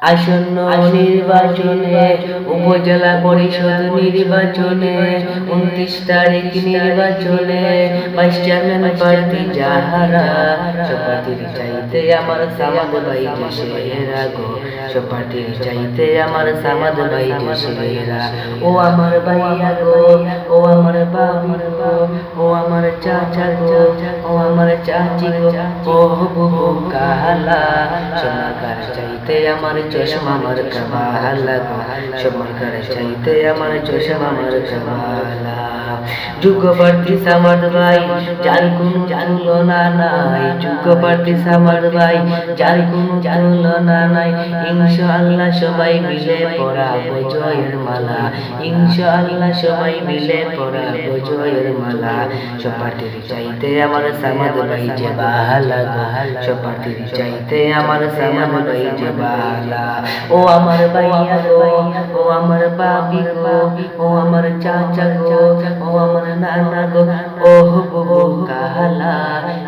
আসন্ন নির্বাচনে উপজেলা পরিষদ নির্বাচনে 29 তারিখ নির্বাচনে ভাইস চেয়ারম্যান প্রার্থী যাহারা সপাটির চাইতে আমার সামাদ ভাই সেরা গো সপাটির চাইতে আমার সামাদ ভাই সেরা ও আমার ভাইয়া গো ও আমার বাবু গো ও আমার চাচা গো ও আমার চাচি গো ও বুবু কালা সমাকার চাইতে আমার চশমা মার কামালা গো সমাকার চাইতে আমার চশমা মার কামালা যুগ প্রার্থী সামাদ ভাই যার কোনো তুলনা নাই যুগ প্রার্থী সামাদ ভাই যার কোনো তুলনা নাই ইনশাআল্লাহ সবাই মিলে পরাবো জয়ের মালা ইনশাআল্লাহ সবাই মিলে পরাবো জয়ের মালা সপাটির চাইতে আমার সামাদ ভাই যে বালা গো সপাটির চাইতে আমার সামাদ ভাই যে বালা ও আমার ভাইয়া গো ও আমার বাবি গো ও আমার চাচা গো ও আমার নানা গো ও বুবু কালা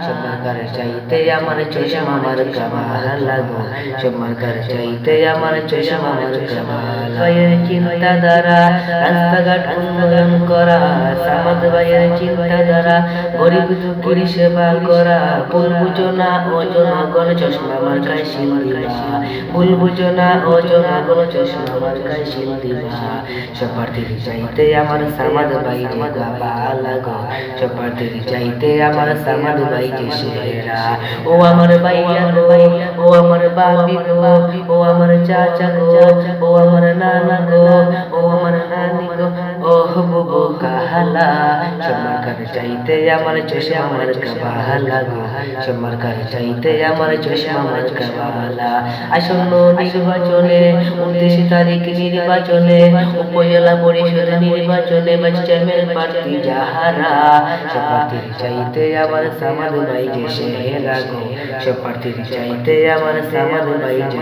সমাকার চাইতে আমার চশমা মার কামালা গো সমাকার চাইতে আমার চশমা মার কামালা ভাইয়ের চিন্তা দ্বারা রাস্তাঘাট উন্নয়ন করা সামাদ ভাইয়ের চিন্তা দ্বারা গরিব দুঃখীর সেবা করা ভুল বুঝো না ও জনগণ চশমা মার গায়ে শিল দিবা ভুল বুঝো না ও জনগণ চশমা মার গায়ে শিল দিবা সপাটির চাইতে আমার সামাদ ভাই যে বালা গো সপাটির চাইতে আমার সামাদ ভাই যে সেরা ও আমার ভাইয়া গো ও আমার বাবি গো ও আমার চাচা গো ও আমার নানা গো ও আমার নানি গো ও বুবু কালা সমাকার চাইতে আমার চশমা মার কামালা গো সমাকার চাইতে আমার চশমা মার কামালা আসন্ন নির্বাচনে 29 তারিখ নির্বাচনে উপজেলা পরিষদ নির্বাচনে ভাইস চেয়ারম্যান প্রার্থী যাহারা সপাটির চাইতে আমার সামাদ ভাই যে সেরা গো সপাটির চাইতে আমার সামাদ ভাই যে